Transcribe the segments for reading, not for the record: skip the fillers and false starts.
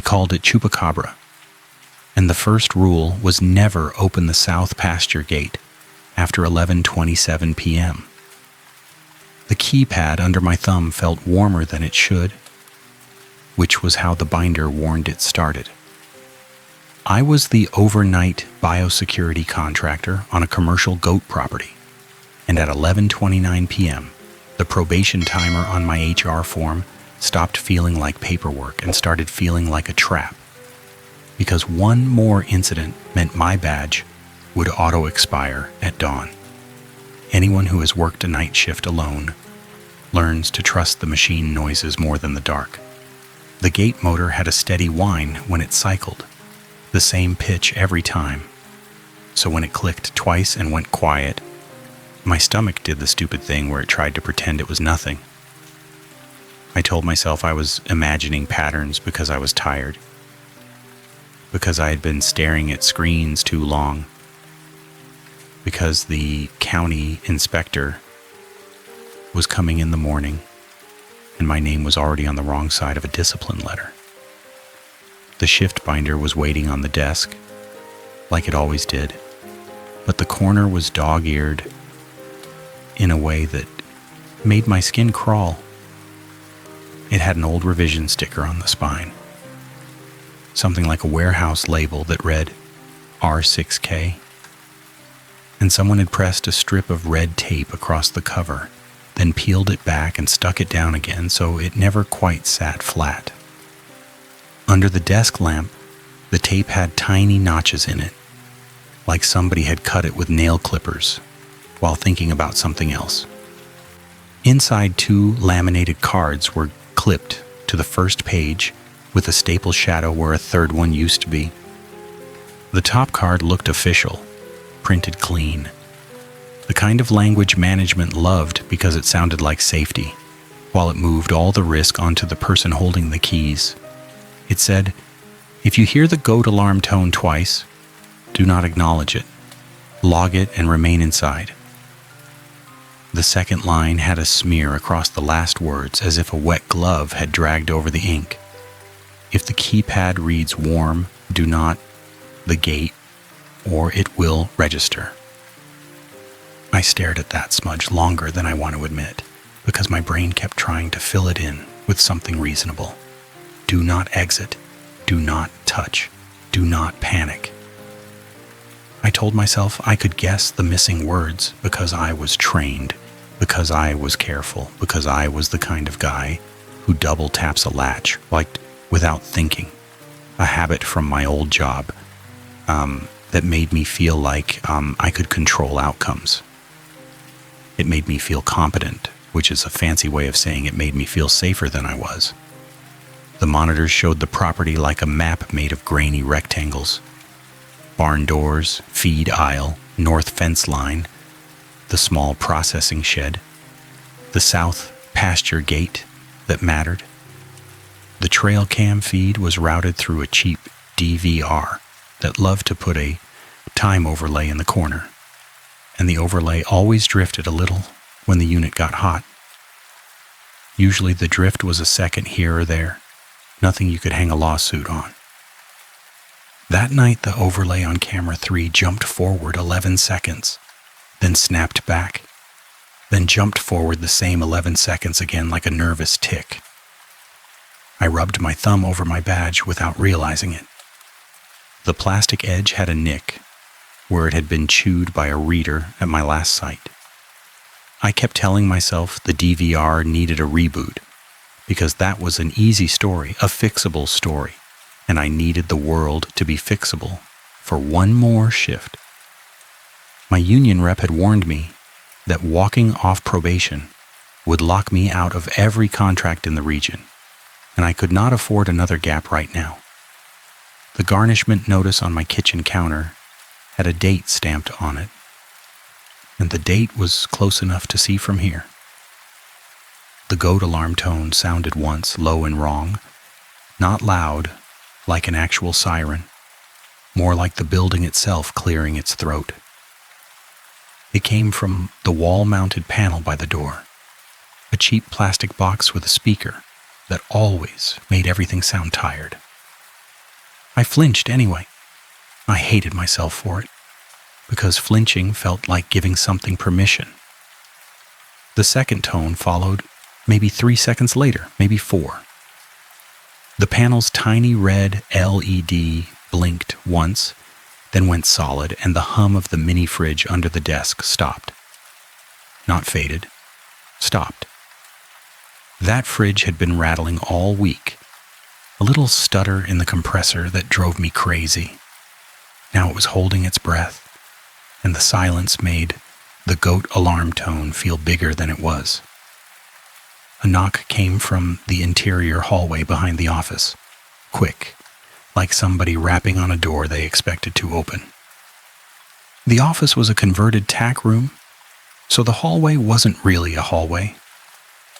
They called it Chupacabra. And the first rule was never open the south pasture gate after 11:27 p.m. The keypad under my thumb felt warmer than it should, which was how the binder warned it started. I was the overnight biosecurity contractor on a commercial goat property, and at 11:29 p.m., the probation timer on my HR form stopped feeling like paperwork and started feeling like a trap, because one more incident meant my badge would auto-expire at dawn. Anyone who has worked a night shift alone learns to trust the machine noises more than the dark. The gate motor had a steady whine when it cycled, the same pitch every time. So when it clicked twice and went quiet, my stomach did the stupid thing where it tried to pretend it was nothing. I told myself I was imagining patterns because I was tired, because I had been staring at screens too long, because the county inspector was coming in the morning and my name was already on the wrong side of a discipline letter. The shift binder was waiting on the desk, like it always did, but the corner was dog-eared in a way that made my skin crawl. It had an old revision sticker on the spine, something like a warehouse label that read R6K, and someone had pressed a strip of red tape across the cover, then peeled it back and stuck it down again so it never quite sat flat. Under the desk lamp, the tape had tiny notches in it, like somebody had cut it with nail clippers while thinking about something else. Inside, 2 laminated cards were clipped to the first page with a staple shadow where a third one used to be. The top card looked official, printed clean. The kind of language management loved because it sounded like safety, while it moved all the risk onto the person holding the keys. It said, "If you hear the goat alarm tone twice, do not acknowledge it. Log it and remain inside." The second line had a smear across the last words as if a wet glove had dragged over the ink. "If the keypad reads warm, do not the gate, or it will register." I stared at that smudge longer than I want to admit, because my brain kept trying to fill it in with something reasonable. Do not exit. Do not touch. Do not panic. I told myself I could guess the missing words because I was trained, because I was careful, because I was the kind of guy who double taps a latch, like without thinking. A habit from my old job that made me feel like I could control outcomes. It made me feel competent, which is a fancy way of saying it made me feel safer than I was. The monitors showed the property like a map made of grainy rectangles. Barn doors, feed aisle, north fence line, the small processing shed, the south pasture gate that mattered. The trail cam feed was routed through a cheap DVR that loved to put a time overlay in the corner, and the overlay always drifted a little when the unit got hot. Usually the drift was a second here or there, nothing you could hang a lawsuit on. That night, the overlay on camera 3 jumped forward 11 seconds, then snapped back, then jumped forward the same 11 seconds again like a nervous tick. I rubbed my thumb over my badge without realizing it. The plastic edge had a nick where it had been chewed by a reader at my last site. I kept telling myself the DVR needed a reboot because that was an easy story, a fixable story, and I needed the world to be fixable for one more shift. My union rep had warned me that walking off probation would lock me out of every contract in the region, and I could not afford another gap right now. The garnishment notice on my kitchen counter had a date stamped on it, and the date was close enough to see from here. The goat alarm tone sounded once, low and wrong, not loud, like an actual siren, more like the building itself clearing its throat. It came from the wall-mounted panel by the door, a cheap plastic box with a speaker that always made everything sound tired. I flinched anyway. I hated myself for it, because flinching felt like giving something permission. The second tone followed, maybe 3 seconds later, maybe 4. The panel's tiny red LED blinked once, then went solid, and the hum of the mini fridge under the desk stopped. Not faded, stopped. That fridge had been rattling all week, a little stutter in the compressor that drove me crazy. Now it was holding its breath, and the silence made the goat alarm tone feel bigger than it was. A knock came from the interior hallway behind the office, quick, like somebody rapping on a door they expected to open. The office was a converted tack room, so the hallway wasn't really a hallway,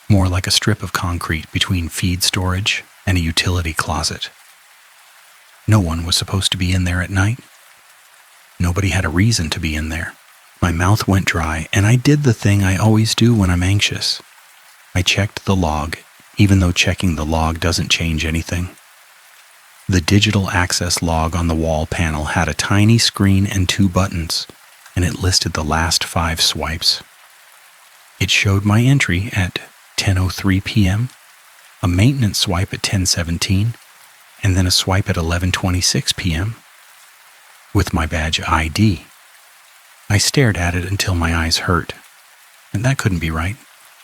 more like a strip of concrete between feed storage and a utility closet. No one was supposed to be in there at night. Nobody had a reason to be in there. My mouth went dry, and I did the thing I always do when I'm anxious. I checked the log, even though checking the log doesn't change anything. The digital access log on the wall panel had a tiny screen and 2 buttons, and it listed the last 5 swipes. It showed my entry at 10:03 p.m., a maintenance swipe at 10:17, and then a swipe at 11:26 p.m. with my badge ID. I stared at it until my eyes hurt, and that couldn't be right.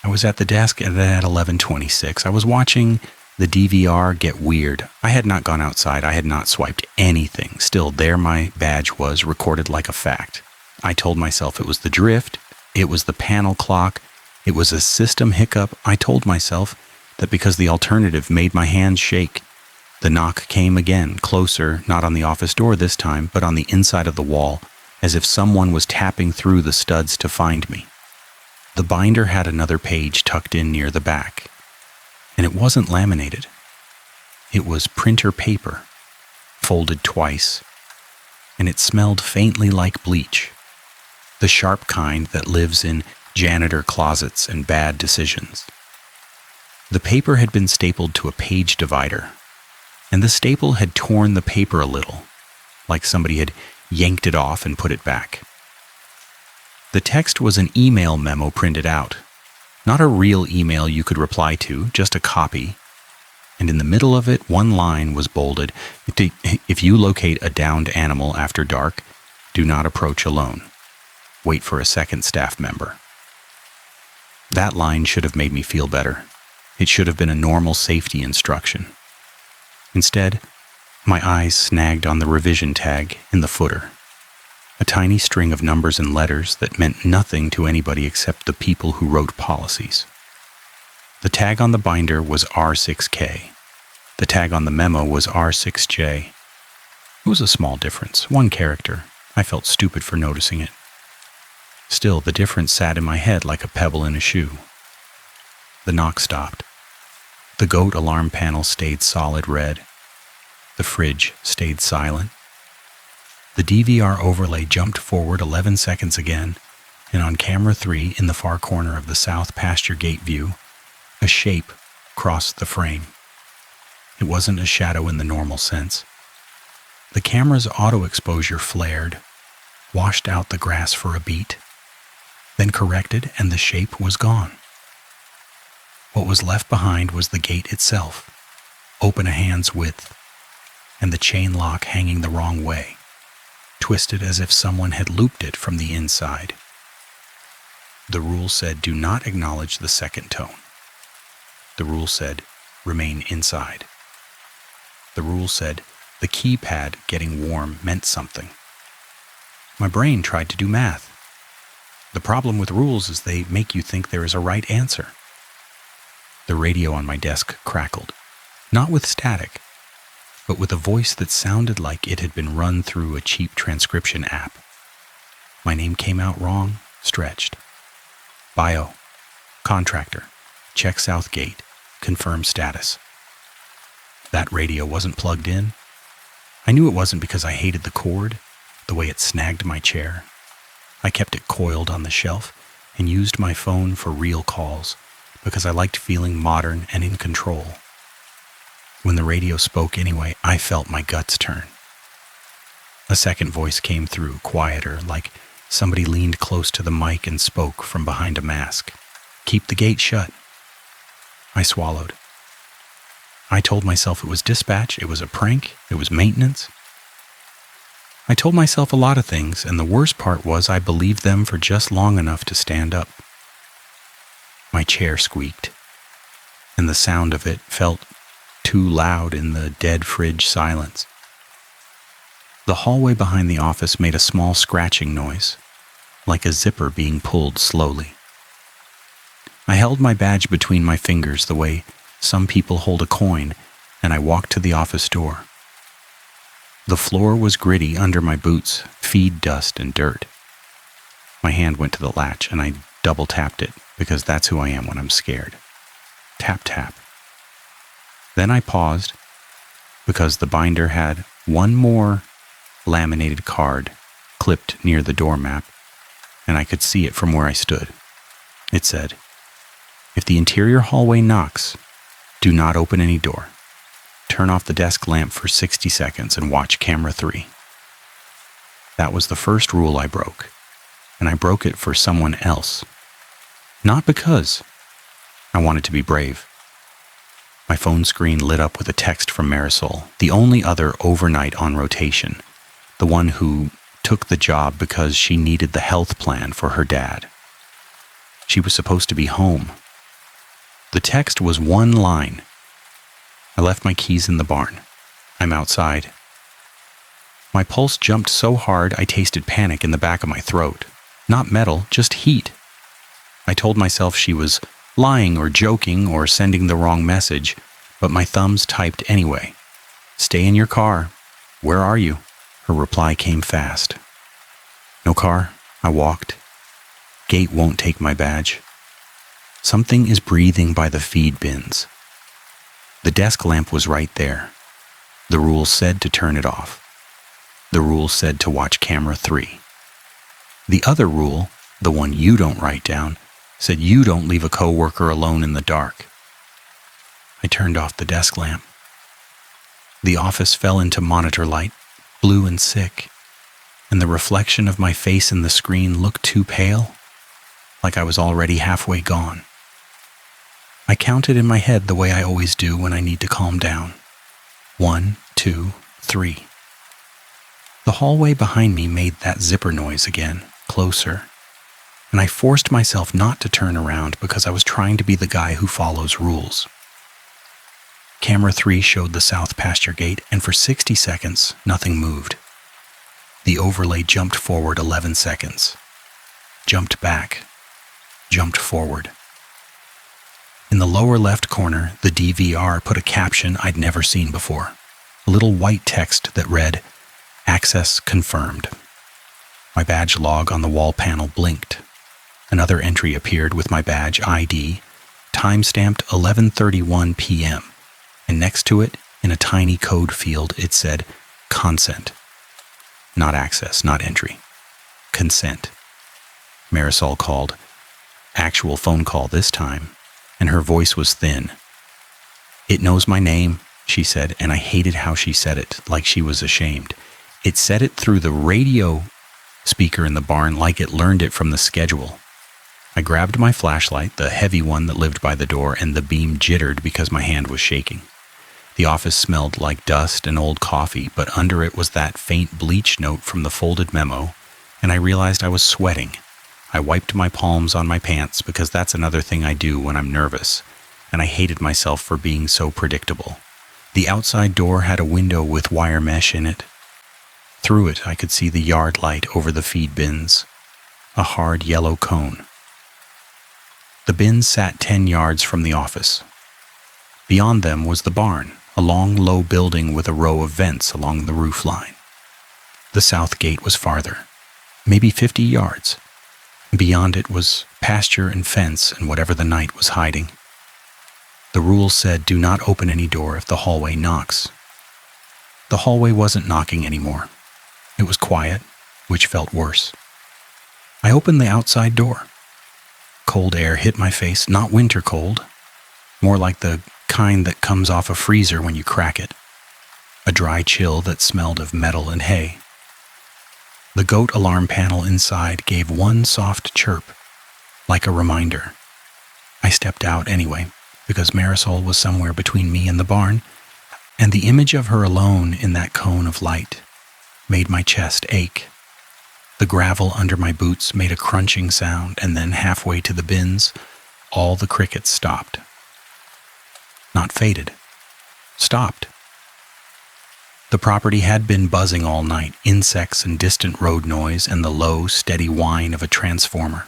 I was at the desk at 11:26. I was watching the DVR get weird. I had not gone outside. I had not swiped anything. Still, there my badge was, recorded like a fact. I told myself it was the drift, it was the panel clock, it was a system hiccup. I told myself that because the alternative made my hands shake. The knock came again, closer, not on the office door this time, but on the inside of the wall, as if someone was tapping through the studs to find me. The binder had another page tucked in near the back, and it wasn't laminated. It was printer paper, folded twice, and it smelled faintly like bleach, the sharp kind that lives in janitor closets and bad decisions. The paper had been stapled to a page divider, and the staple had torn the paper a little, like somebody had yanked it off and put it back. The text was an email memo printed out, not a real email you could reply to, just a copy, and in the middle of it, one line was bolded: "If you locate a downed animal after dark, do not approach alone. Wait for a second staff member." That line should have made me feel better. It should have been a normal safety instruction. Instead, my eyes snagged on the revision tag in the footer, a tiny string of numbers and letters that meant nothing to anybody except the people who wrote policies. The tag on the binder was R6K. The tag on the memo was R6J. It was a small difference, 1 character. I felt stupid for noticing it. Still, the difference sat in my head like a pebble in a shoe. The knock stopped. The goat alarm panel stayed solid red. The fridge stayed silent. The DVR overlay jumped forward 11 seconds again, and on camera 3 in the far corner of the south pasture gate view, a shape crossed the frame. It wasn't a shadow in the normal sense. The camera's auto exposure flared, washed out the grass for a beat, then corrected, and the shape was gone. What was left behind was the gate itself, open a hand's width, and the chain lock hanging the wrong way, twisted as if someone had looped it from the inside. The rule said, "Do not acknowledge the second tone." The rule said, "Remain inside." The rule said, the keypad getting warm meant something. My brain tried to do math. The problem with rules is they make you think there is a right answer. The radio on my desk crackled, not with static, but with a voice that sounded like it had been run through a cheap transcription app. My name came out wrong, stretched. Bio, contractor, check south gate, confirm status. That radio wasn't plugged in. I knew it wasn't because I hated the cord, the way it snagged my chair. I kept it coiled on the shelf and used my phone for real calls because I liked feeling modern and in control. When the radio spoke anyway, I felt my guts turn. A second voice came through, quieter, like somebody leaned close to the mic and spoke from behind a mask. "Keep the gate shut." I swallowed. I told myself it was dispatch, it was a prank, it was maintenance. I told myself a lot of things, and the worst part was I believed them for just long enough to stand up. My chair squeaked, and the sound of it felt too loud in the dead fridge silence. The hallway behind the office made a small scratching noise, like a zipper being pulled slowly. I held my badge between my fingers the way some people hold a coin, and I walked to the office door. The floor was gritty under my boots, feed dust and dirt. My hand went to the latch, and I double-tapped it, because that's who I am when I'm scared. Tap, tap. Then I paused, because the binder had one more laminated card clipped near the doormat, and I could see it from where I stood. It said, "If the interior hallway knocks, do not open any door. Turn off the desk lamp for 60 seconds and watch camera 3. That was the first rule I broke, and I broke it for someone else. Not because I wanted to be brave. My phone screen lit up with a text from Marisol, the only other overnight on rotation, the one who took the job because she needed the health plan for her dad. She was supposed to be home. The text was one line. I left my keys in the barn. I'm outside. My pulse jumped so hard I tasted panic in the back of my throat. Not metal, just heat. I told myself she was lying or joking or sending the wrong message, but my thumbs typed anyway. "Stay in your car. Where are you?" Her reply came fast. "No car." I walked. "Gate won't take my badge." Something is breathing by the feed bins. The desk lamp was right there. The rule said to turn it off. The rule said to watch camera 3. The other rule, the one you don't write down, said you don't leave a coworker alone in the dark. I turned off the desk lamp. The office fell into monitor light, blue and sick, and the reflection of my face in the screen looked too pale, like I was already halfway gone. I counted in my head the way I always do when I need to calm down. 1, 2, 3. The hallway behind me made that zipper noise again, closer, and I forced myself not to turn around because I was trying to be the guy who follows rules. Camera 3 showed the south pasture gate, and for 60 seconds, nothing moved. The overlay jumped forward 11 seconds, jumped back, jumped forward. In the lower left corner, the DVR put a caption I'd never seen before, a little white text that read, "Access confirmed." My badge log on the wall panel blinked. Another entry appeared with my badge ID, time-stamped 11:31 p.m., and next to it, in a tiny code field, it said, "Consent." Not access, not entry. Consent. Marisol called. Actual phone call this time, and her voice was thin. "It knows my name," she said, and I hated how she said it, like she was ashamed. It said it through the radio speaker in the barn like it learned it from the schedule. I grabbed my flashlight, the heavy one that lived by the door, and the beam jittered because my hand was shaking. The office smelled like dust and old coffee, but under it was that faint bleach note from the folded memo, and I realized I was sweating. I wiped my palms on my pants because that's another thing I do when I'm nervous, and I hated myself for being so predictable. The outside door had a window with wire mesh in it. Through it, I could see the yard light over the feed bins, a hard yellow cone. The bins sat 10 yards from the office. Beyond them was the barn, a long, low building with a row of vents along the roof line. The south gate was farther, maybe 50 yards. Beyond it was pasture and fence and whatever the night was hiding. The rule said do not open any door if the hallway knocks. The hallway wasn't knocking anymore. It was quiet, which felt worse. I opened the outside door. Cold air hit my face, not winter cold, more like the kind that comes off a freezer when you crack it. A dry chill that smelled of metal and hay. The goat alarm panel inside gave one soft chirp, like a reminder. I stepped out anyway, because Marisol was somewhere between me and the barn, and the image of her alone in that cone of light made my chest ache. The gravel under my boots made a crunching sound, and then halfway to the bins, all the crickets stopped. Not faded. Stopped. The property had been buzzing all night, insects and distant road noise and the low, steady whine of a transformer.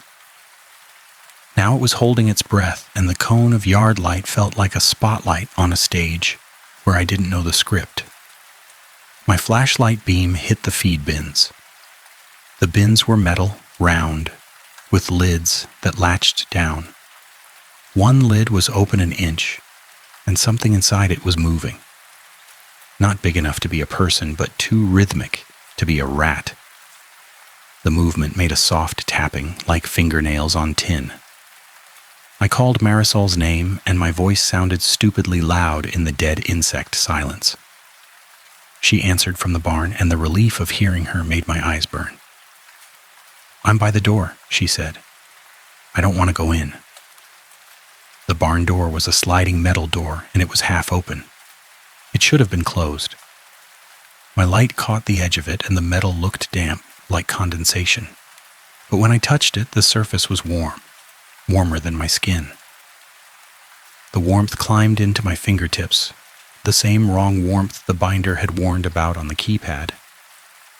Now it was holding its breath, and the cone of yard light felt like a spotlight on a stage where I didn't know the script. My flashlight beam hit the feed bins. The bins were metal, round, with lids that latched down. One lid was open an inch, and something inside it was moving. Not big enough to be a person, but too rhythmic to be a rat. The movement made a soft tapping, like fingernails on tin. I called Marisol's name, and my voice sounded stupidly loud in the dead insect silence. She answered from the barn, and the relief of hearing her made my eyes burn. "I'm by the door," she said. "I don't want to go in." The barn door was a sliding metal door, and it was half open. It should have been closed. My light caught the edge of it, and the metal looked damp, like condensation. But when I touched it, the surface was warm, warmer than my skin. The warmth climbed into my fingertips, the same wrong warmth the binder had warned about on the keypad,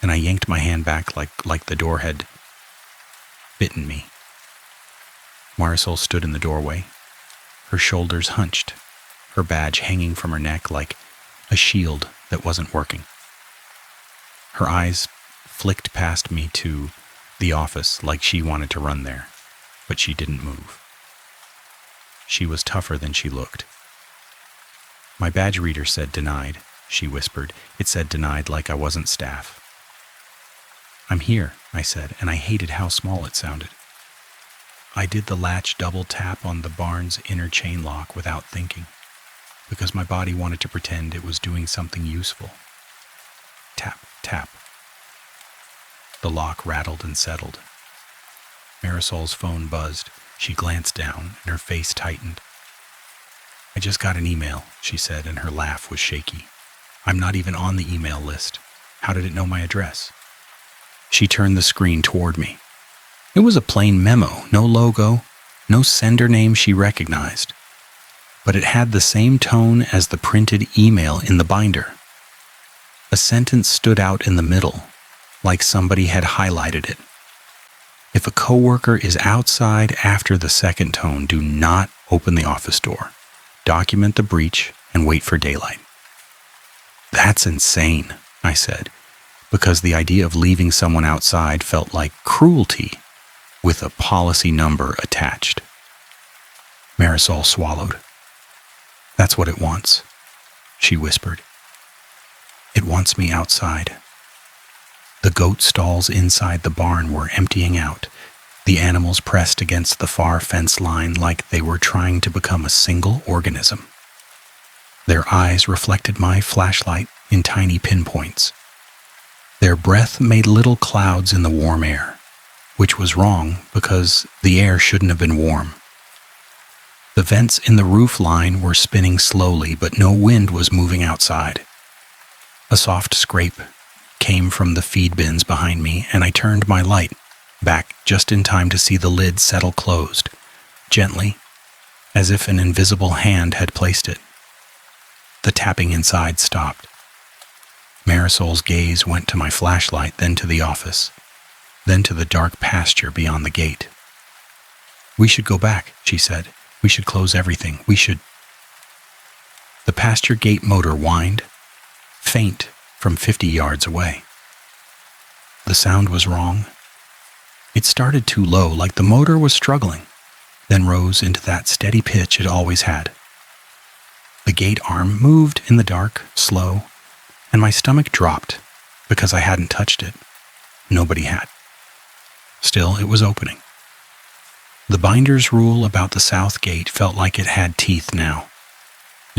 and I yanked my hand back like the door had bitten me. Marisol stood in the doorway, her shoulders hunched, her badge hanging from her neck like a shield that wasn't working. Her eyes flicked past me to the office like she wanted to run there, but she didn't move. She was tougher than she looked. "My badge reader said denied," she whispered. "It said denied like I wasn't staff." "I'm here," I said, and I hated how small it sounded. I did the latch double tap on the barn's inner chain lock without thinking, because my body wanted to pretend it was doing something useful. Tap, tap. The lock rattled and settled. Marisol's phone buzzed. She glanced down, and her face tightened. "I just got an email," she said, and her laugh was shaky. "I'm not even on the email list. How did it know my address?" She turned the screen toward me. It was a plain memo, no logo, no sender name she recognized. But it had the same tone as the printed email in the binder. A sentence stood out in the middle, like somebody had highlighted it. "If a coworker is outside after the second tone, do not open the office door. Document the breach and wait for daylight." "That's insane," I said, because the idea of leaving someone outside felt like cruelty with a policy number attached. Marisol swallowed. "That's what it wants," she whispered. "It wants me outside." The goat stalls inside the barn were emptying out, the animals pressed against the far fence line like they were trying to become a single organism. Their eyes reflected my flashlight in tiny pinpoints. Their breath made little clouds in the warm air, which was wrong because the air shouldn't have been warm. The vents in the roof line were spinning slowly, but no wind was moving outside. A soft scrape came from the feed bins behind me, and I turned my light back just in time to see the lid settle closed, gently, as if an invisible hand had placed it. The tapping inside stopped. Marisol's gaze went to my flashlight, then to the office, then to the dark pasture beyond the gate. "We should go back," she said. "We should close everything. We should..." The pasture gate motor whined, faint from 50 yards away. The sound was wrong. It started too low, like the motor was struggling, then rose into that steady pitch it always had. The gate arm moved in the dark, slow, and my stomach dropped because I hadn't touched it. Nobody had. Still, it was opening. The binder's rule about the south gate felt like it had teeth now.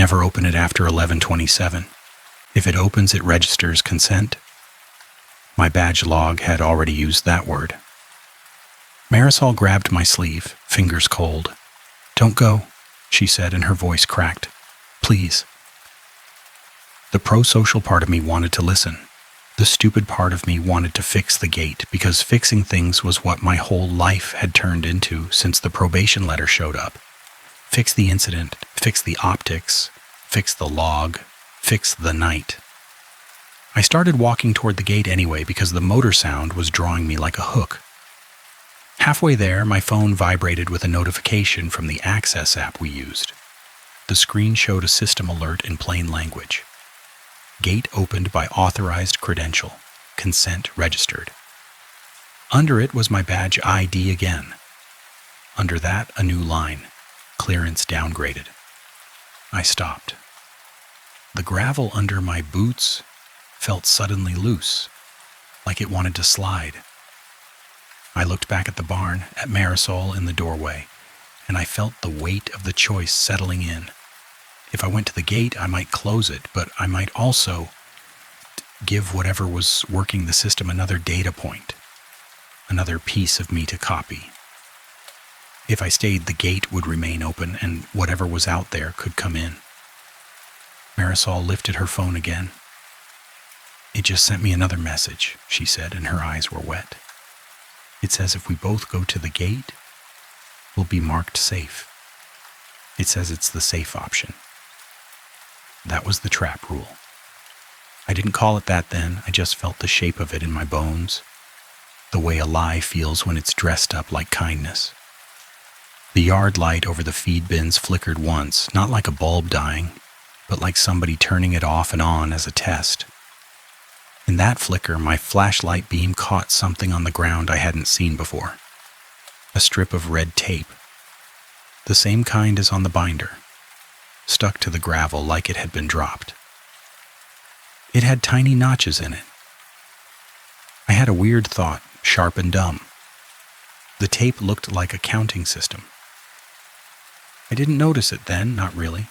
Never open it after 11:27. If it opens, it registers consent. My badge log had already used that word. Marisol grabbed my sleeve, fingers cold. "Don't go," she said, and her voice cracked. "Please." The pro-social part of me wanted to listen. The stupid part of me wanted to fix the gate, because fixing things was what my whole life had turned into since the probation letter showed up. Fix the incident, fix the optics, fix the log, fix the night. I started walking toward the gate anyway because the motor sound was drawing me like a hook. Halfway there, my phone vibrated with a notification from the Access app we used. The screen showed a system alert in plain language. Gate opened by authorized credential. Consent registered. Under it was my badge ID again. Under that, a new line. Clearance downgraded. I stopped. The gravel under my boots felt suddenly loose, like it wanted to slide. I looked back at the barn, at Marisol in the doorway, and I felt the weight of the choice settling in. If I went to the gate, I might close it, but I might also give whatever was working the system another data point, another piece of me to copy. If I stayed, the gate would remain open, and whatever was out there could come in. Marisol lifted her phone again. "It just sent me another message," she said, and her eyes were wet. "It says if we both go to the gate, we'll be marked safe. It says it's the safe option." That was the trap rule. I didn't call it that then, I just felt the shape of it in my bones, the way a lie feels when it's dressed up like kindness. The yard light over the feed bins flickered once, not like a bulb dying, but like somebody turning it off and on as a test. In that flicker, my flashlight beam caught something on the ground I hadn't seen before. A strip of red tape, the same kind as on the binder, stuck to the gravel like it had been dropped. It had tiny notches in it. I had a weird thought, sharp and dumb. The tape looked like a counting system. I didn't notice it then, not really.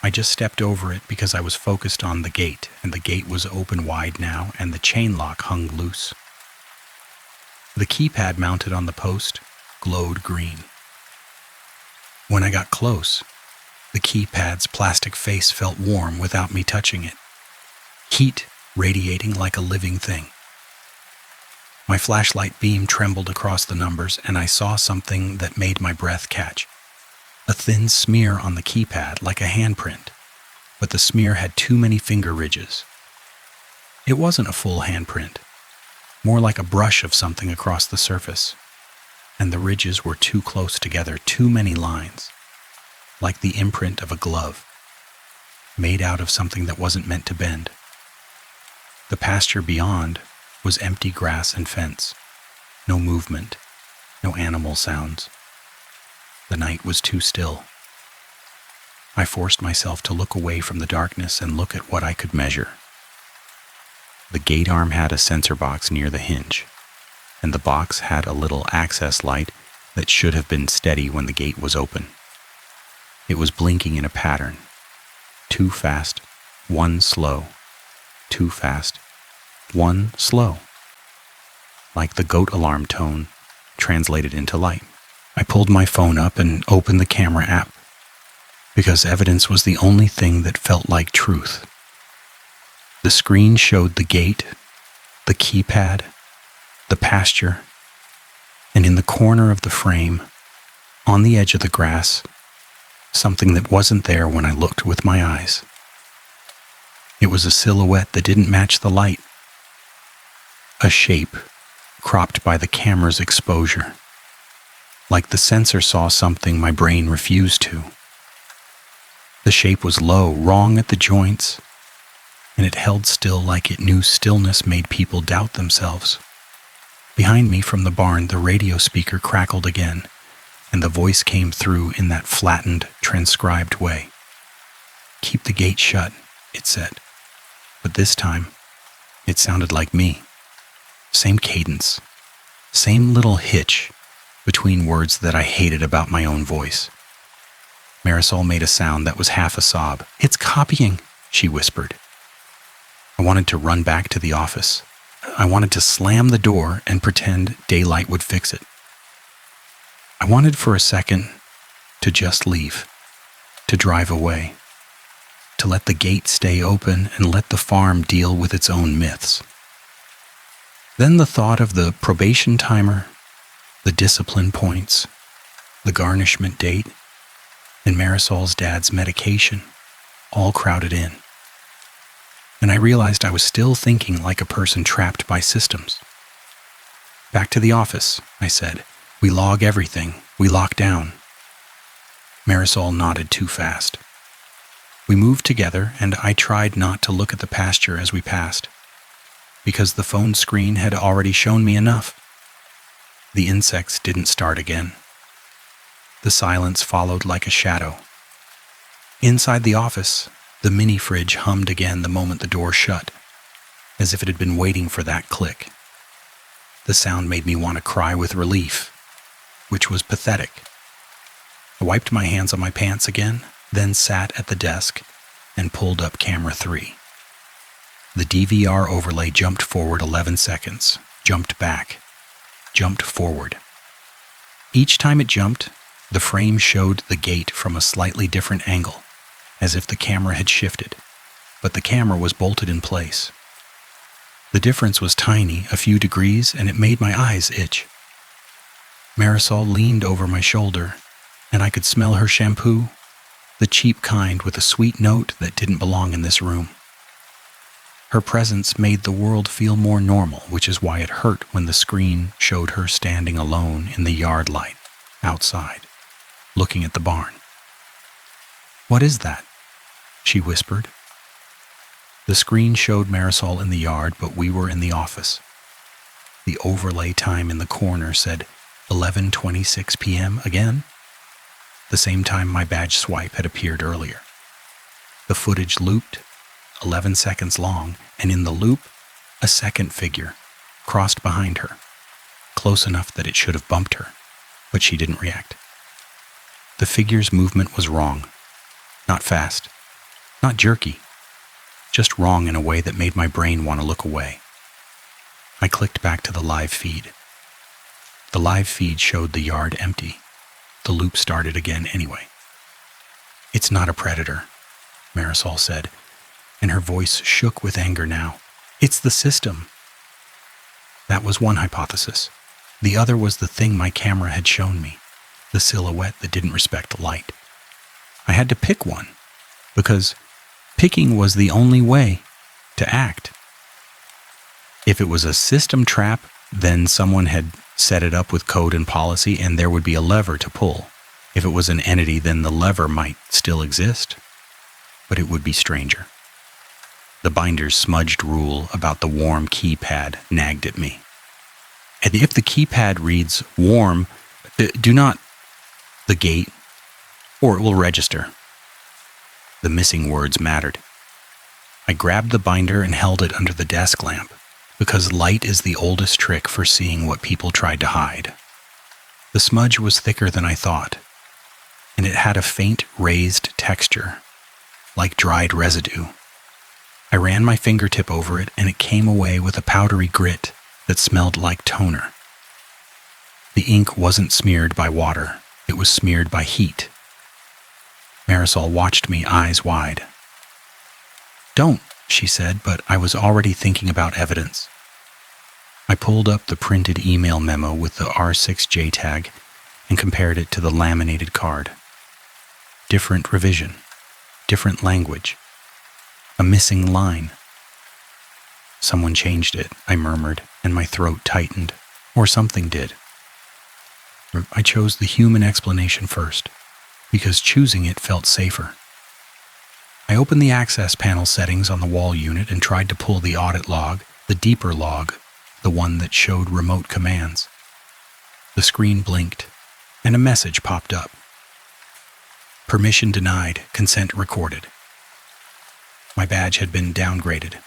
I just stepped over it because I was focused on the gate, and the gate was open wide now, and the chain lock hung loose. The keypad mounted on the post glowed green. When I got close, the keypad's plastic face felt warm without me touching it. Heat radiating like a living thing. My flashlight beam trembled across the numbers, and I saw something that made my breath catch. A thin smear on the keypad, like a handprint, but the smear had too many finger ridges. It wasn't a full handprint, more like a brush of something across the surface, and the ridges were too close together, too many lines, like the imprint of a glove, made out of something that wasn't meant to bend. The pasture beyond was empty grass and fence, no movement, no animal sounds. The night was too still. I forced myself to look away from the darkness and look at what I could measure. The gate arm had a sensor box near the hinge, and the box had a little access light that should have been steady when the gate was open. It was blinking in a pattern. Too fast, one slow. Too fast, one slow. Like the goat alarm tone translated into light. I pulled my phone up and opened the camera app, because evidence was the only thing that felt like truth. The screen showed the gate, the keypad, the pasture, and in the corner of the frame, on the edge of the grass, something that wasn't there when I looked with my eyes. It was a silhouette that didn't match the light. A shape cropped by the camera's exposure. Like the sensor saw something my brain refused to. The shape was low, wrong at the joints, and it held still like it knew stillness made people doubt themselves. Behind me from the barn, the radio speaker crackled again, and the voice came through in that flattened, transcribed way. "Keep the gate shut," it said. But this time, it sounded like me. Same cadence, same little hitch between words that I hated about my own voice. Marisol made a sound that was half a sob. "It's copying," she whispered. I wanted to run back to the office. I wanted to slam the door and pretend daylight would fix it. I wanted for a second to just leave, to drive away, to let the gate stay open and let the farm deal with its own myths. Then the thought of the probation timer, the discipline points, the garnishment date, and Marisol's dad's medication all crowded in. And I realized I was still thinking like a person trapped by systems. "Back to the office," I said. "We log everything. We lock down." Marisol nodded too fast. We moved together, and I tried not to look at the pasture as we passed, because the phone screen had already shown me enough. The insects didn't start again. The silence followed like a shadow. Inside the office, the mini fridge hummed again the moment the door shut, as if it had been waiting for that click. The sound made me want to cry with relief, which was pathetic. I wiped my hands on my pants again, then sat at the desk and pulled up camera 3. The DVR overlay jumped forward 11 seconds, jumped back, jumped forward. Each time it jumped, the frame showed the gate from a slightly different angle, as if the camera had shifted, but the camera was bolted in place. The difference was tiny, a few degrees, and it made my eyes itch. Marisol leaned over my shoulder, and I could smell her shampoo, the cheap kind with a sweet note that didn't belong in this room. Her presence made the world feel more normal, which is why it hurt when the screen showed her standing alone in the yard light, outside, looking at the barn. "What is that?" she whispered. The screen showed Marisol in the yard, but we were in the office. The overlay time in the corner said 11:26 p.m. again, the same time my badge swipe had appeared earlier. The footage looped, 11 seconds long, and in the loop, a second figure crossed behind her, close enough that it should have bumped her, but she didn't react. The figure's movement was wrong. Not fast, not jerky, just wrong in a way that made my brain want to look away. I clicked back to the live feed. The live feed showed the yard empty. The loop started again anyway. "It's not a predator," Marisol said, and her voice shook with anger now. "It's the system." That was one hypothesis. The other was the thing my camera had shown me, the silhouette that didn't respect the light. I had to pick one, because picking was the only way to act. If it was a system trap, then someone had set it up with code and policy, and there would be a lever to pull. If it was an entity, then the lever might still exist, but it would be stranger. The binder's smudged rule about the warm keypad nagged at me. And if the keypad reads warm, do not the gate, or it will register. The missing words mattered. I grabbed the binder and held it under the desk lamp, because light is the oldest trick for seeing what people tried to hide. The smudge was thicker than I thought, and it had a faint raised texture, like dried residue. I ran my fingertip over it, and it came away with a powdery grit that smelled like toner. The ink wasn't smeared by water, it was smeared by heat. Marisol watched me, eyes wide. "Don't," she said, but I was already thinking about evidence. I pulled up the printed email memo with the R6J tag and compared it to the laminated card. Different revision, different language, a missing line. "Someone changed it," I murmured, and my throat tightened. Or something did. I chose the human explanation first, because choosing it felt safer. I opened the access panel settings on the wall unit and tried to pull the audit log, the deeper log, the one that showed remote commands. The screen blinked, and a message popped up. "Permission denied, consent recorded." My badge had been downgraded.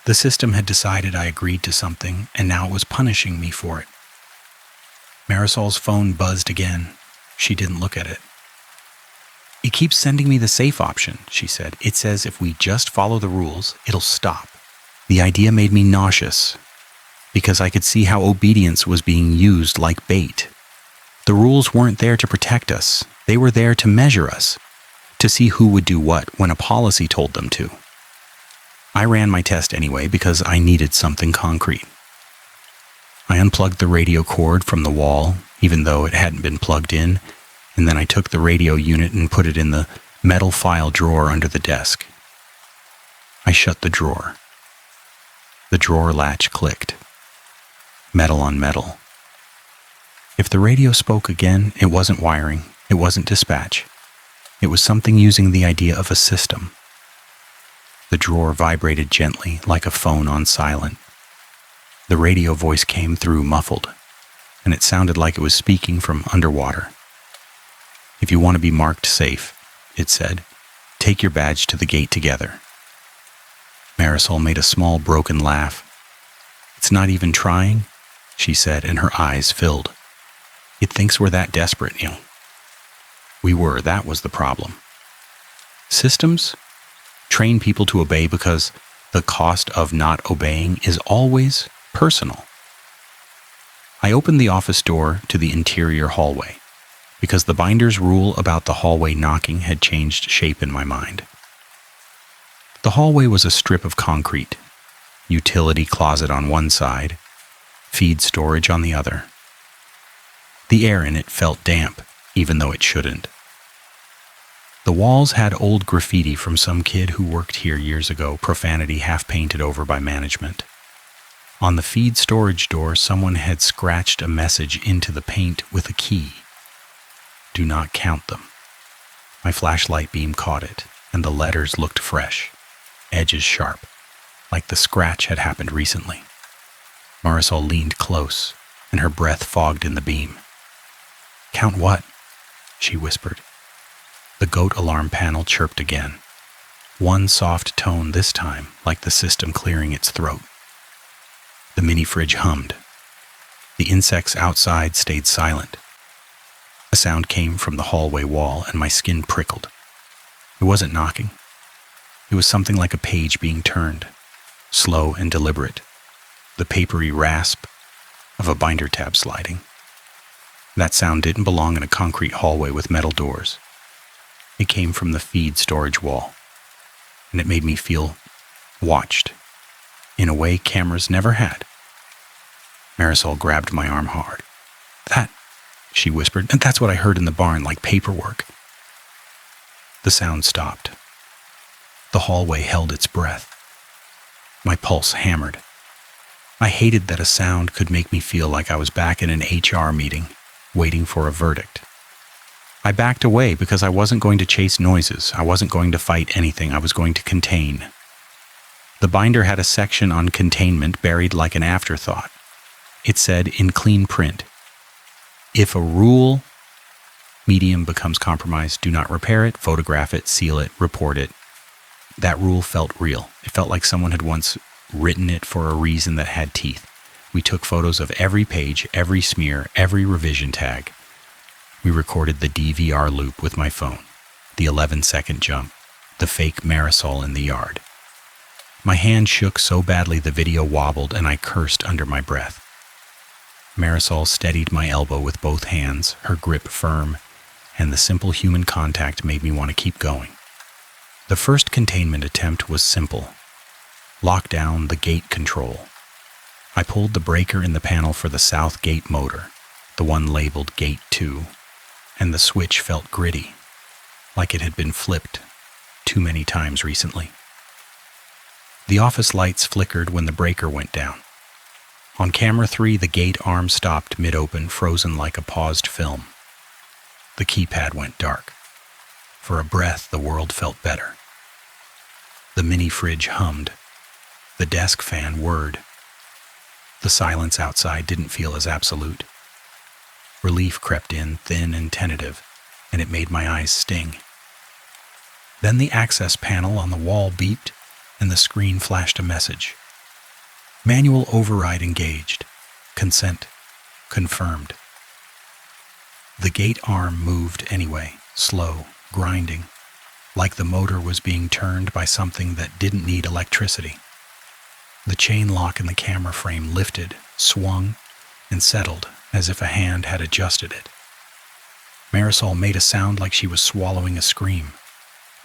The system had decided I agreed to something, and now it was punishing me for it. Marisol's phone buzzed again. She didn't look at it. It keeps sending me the safe option, she said. It says if we just follow the rules, it'll stop. The idea made me nauseous because I could see how obedience was being used like bait. The rules weren't there to protect us. They were there to measure us, to see who would do what when a policy told them to. I ran my test anyway because I needed something concrete. I unplugged the radio cord from the wall, even though it hadn't been plugged in, and then I took the radio unit and put it in the metal file drawer under the desk. I shut the drawer. The drawer latch clicked. Metal on metal. If the radio spoke again, it wasn't wiring, it wasn't dispatch. It was something using the idea of a system. The drawer vibrated gently, like a phone on silent. The radio voice came through muffled, and it sounded like it was speaking from underwater. If you want to be marked safe, it said, take your badge to the gate together. Marisol made a small broken laugh. It's not even trying, she said, and her eyes filled. It thinks we're that desperate, you know. We were, that was the problem. Systems train people to obey because the cost of not obeying is always personal. I opened the office door to the interior hallway because the binder's rule about the hallway knocking had changed shape in my mind. The hallway was a strip of concrete, utility closet on one side, feed storage on the other. The air in it felt damp, even though it shouldn't. The walls had old graffiti from some kid who worked here years ago, profanity half painted over by management. On the feed storage door, someone had scratched a message into the paint with a key. Do not count them. My flashlight beam caught it, and the letters looked fresh, edges sharp, like the scratch had happened recently. Marisol leaned close, and her breath fogged in the beam. Count what? She whispered. The goat alarm panel chirped again. One soft tone this time, like the system clearing its throat. The mini fridge hummed. The insects outside stayed silent. A sound came from the hallway wall, and my skin prickled. It wasn't knocking. It was something like a page being turned, slow and deliberate, the papery rasp of a binder tab sliding. That sound didn't belong in a concrete hallway with metal doors. It came from the feed storage wall, and it made me feel watched, in a way cameras never had. Marisol grabbed my arm hard. That, she whispered, and that's what I heard in the barn, like paperwork. The sound stopped. The hallway held its breath. My pulse hammered. I hated that a sound could make me feel like I was back in an HR meeting, waiting for a verdict. I backed away because I wasn't going to chase noises. I wasn't going to fight anything. I was going to contain. The binder had a section on containment buried like an afterthought. It said in clean print, if a rule medium becomes compromised, do not repair it, photograph it, seal it, report it. That rule felt real. It felt like someone had once written it for a reason that had teeth. We took photos of every page, every smear, every revision tag. We recorded the DVR loop with my phone, the 11-second jump, the fake Marisol in the yard. My hand shook so badly the video wobbled and I cursed under my breath. Marisol steadied my elbow with both hands, her grip firm, and the simple human contact made me want to keep going. The first containment attempt was simple. Lock down the gate control. I pulled the breaker in the panel for the south gate motor, the one labeled Gate 2, and the switch felt gritty, like it had been flipped too many times recently. The office lights flickered when the breaker went down. On camera 3, the gate arm stopped mid-open, frozen like a paused film. The keypad went dark. For a breath, the world felt better. The mini fridge hummed. The desk fan whirred. The silence outside didn't feel as absolute. Relief crept in, thin and tentative, and it made my eyes sting. Then the access panel on the wall beeped, and the screen flashed a message. Manual override engaged. Consent confirmed. The gate arm moved anyway, slow, grinding, like the motor was being turned by something that didn't need electricity. The chain lock in the camera frame lifted, swung, and settled as if a hand had adjusted it. Marisol made a sound like she was swallowing a scream.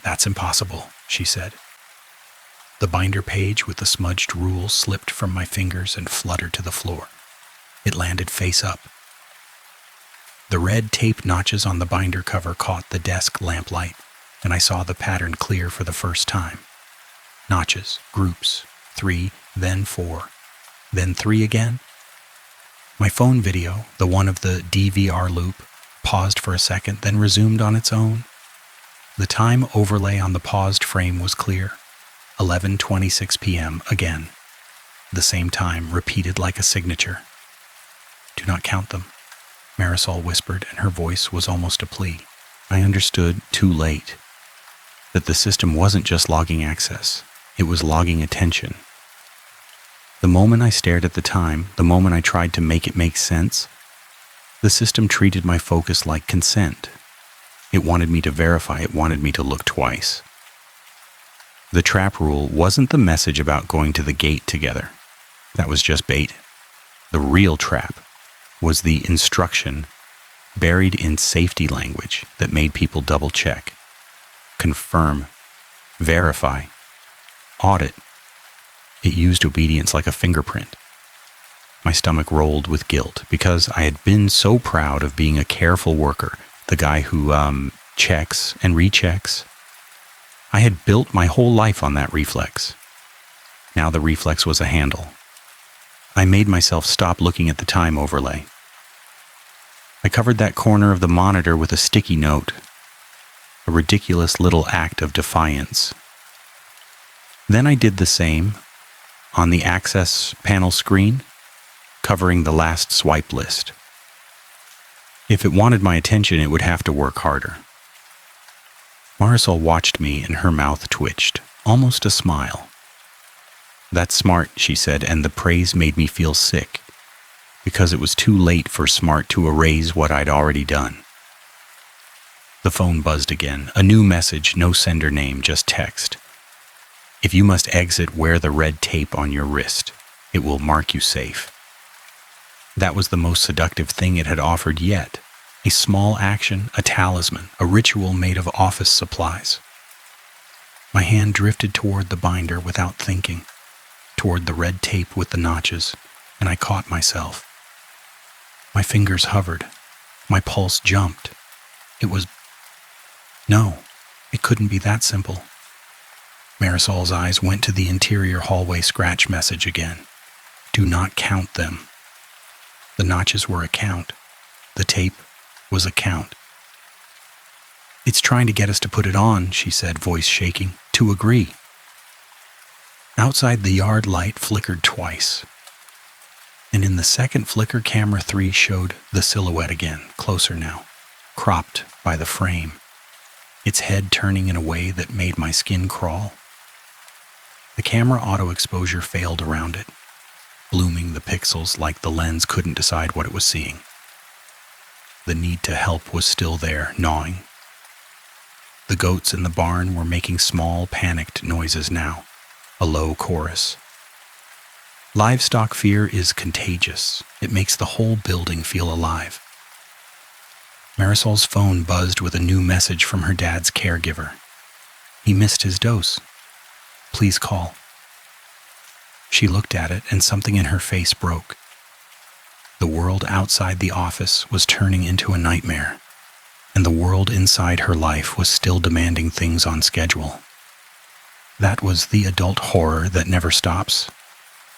"That's impossible," she said. The binder page with the smudged rule slipped from my fingers and fluttered to the floor. It landed face up. The red tape notches on the binder cover caught the desk lamplight, and I saw the pattern clear for the first time. Notches, groups, 3, then 4, then 3 again. My phone video, the one of the DVR loop, paused for a second, then resumed on its own. The time overlay on the paused frame was clear. 11:26 p.m. again. The same time repeated like a signature. "Do not count them," Marisol whispered, and her voice was almost a plea. I understood too late that the system wasn't just logging access, it was logging attention. The moment I stared at the time, the moment I tried to make it make sense, the system treated my focus like consent. It wanted me to verify, it wanted me to look twice. The trap rule wasn't the message about going to the gate together. That was just bait. The real trap was the instruction buried in safety language that made people double-check, confirm, verify, audit. It used obedience like a fingerprint. My stomach rolled with guilt because I had been so proud of being a careful worker, the guy who checks and rechecks. I had built my whole life on that reflex. Now the reflex was a handle. I made myself stop looking at the time overlay. I covered that corner of the monitor with a sticky note, a ridiculous little act of defiance. Then I did the same on the access panel screen, covering the last swipe list. If it wanted my attention, it would have to work harder. Marisol watched me and her mouth twitched, almost a smile. "That's smart," she said, and the praise made me feel sick, because it was too late for smart to erase what I'd already done. The phone buzzed again, a new message, no sender name, just text. "If you must exit, wear the red tape on your wrist. It will mark you safe." That was the most seductive thing it had offered yet. A small action, a talisman, a ritual made of office supplies. My hand drifted toward the binder without thinking, toward the red tape with the notches, and I caught myself. My fingers hovered. My pulse jumped. No, it couldn't be that simple. Marisol's eyes went to the interior hallway scratch message again. "Do not count them." The notches were a count. The tape was a count. "It's trying to get us to put it on," she said, voice shaking, "to agree." Outside, the yard light flickered twice. And in the second flicker, camera 3 showed the silhouette again, closer now, cropped by the frame, its head turning in a way that made my skin crawl. The camera auto exposure failed around it, blooming the pixels like the lens couldn't decide what it was seeing. The need to help was still there, gnawing. The goats in the barn were making small, panicked noises now, a low chorus. Livestock fear is contagious. It makes the whole building feel alive. Marisol's phone buzzed with a new message from her dad's caregiver. He missed his dose. Please call. She looked at it, and something in her face broke. The world outside the office was turning into a nightmare, and the world inside her life was still demanding things on schedule. That was the adult horror that never stops.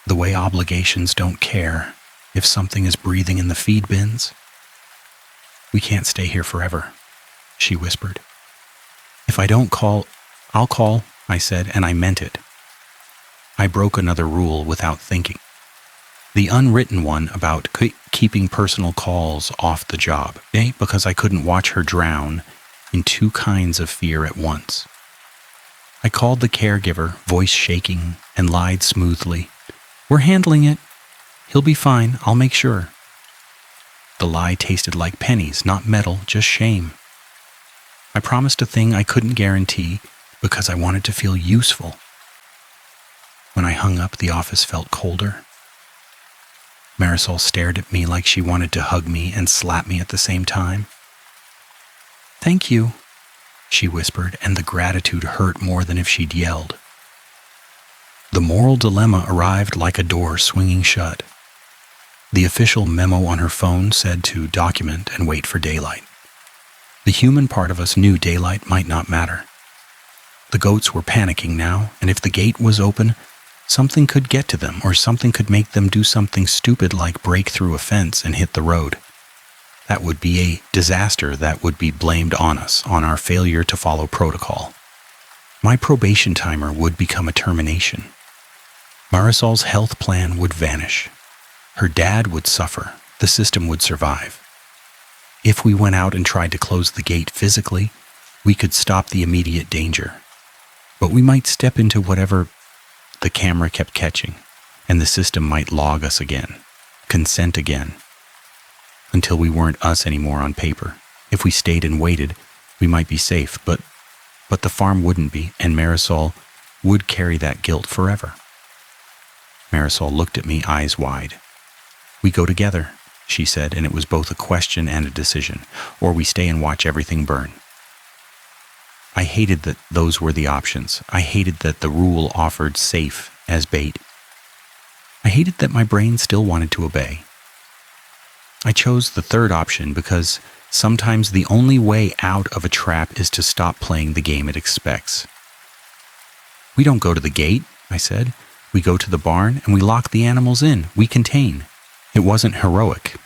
The way obligations don't care if something is breathing in the feed bins. "We can't stay here forever," she whispered. "If I don't call, I'll call," I said, and I meant it. I broke another rule without thinking. The unwritten one about keeping personal calls off the job, because I couldn't watch her drown in two kinds of fear at once. I called the caregiver, voice shaking, and lied smoothly. "We're handling it. He'll be fine. I'll make sure." The lie tasted like pennies, not metal, just shame. I promised a thing I couldn't guarantee because I wanted to feel useful. When I hung up, the office felt colder. Marisol stared at me like she wanted to hug me and slap me at the same time. "Thank you," she whispered, and the gratitude hurt more than if she'd yelled. The moral dilemma arrived like a door swinging shut. The official memo on her phone said to document and wait for daylight. The human part of us knew daylight might not matter. The goats were panicking now, and if the gate was open, something could get to them, or something could make them do something stupid like break through a fence and hit the road. That would be a disaster that would be blamed on us, on our failure to follow protocol. My probation timer would become a termination. Marisol's health plan would vanish. Her dad would suffer. The system would survive. If we went out and tried to close the gate physically, we could stop the immediate danger. But we might step into whatever the camera kept catching, and the system might log us again, consent again, until we weren't us anymore on paper. If we stayed and waited, we might be safe, but the farm wouldn't be, and Marisol would carry that guilt forever. Marisol looked at me, eyes wide. "We go together," she said, and it was both a question and a decision, or we stay and watch everything burn. I hated that those were the options. I hated that the rule offered safe as bait. I hated that my brain still wanted to obey. I chose the third option because sometimes the only way out of a trap is to stop playing the game it expects. "We don't go to the gate," I said. "We go to the barn and we lock the animals in. We contain." It wasn't heroic.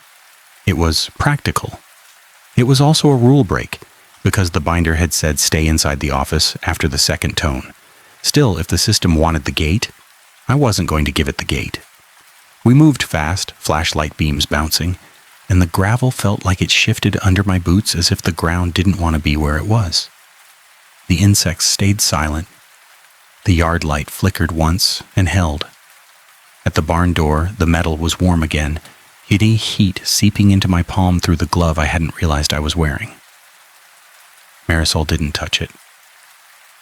It was practical. It was also a rule break, because the binder had said stay inside the office after the second tone. Still, if the system wanted the gate, I wasn't going to give it the gate. We moved fast, flashlight beams bouncing, and the gravel felt like it shifted under my boots as if the ground didn't want to be where it was. The insects stayed silent. The yard light flickered once and held. At the barn door, the metal was warm again, giddy heat seeping into my palm through the glove I hadn't realized I was wearing. Marisol didn't touch it.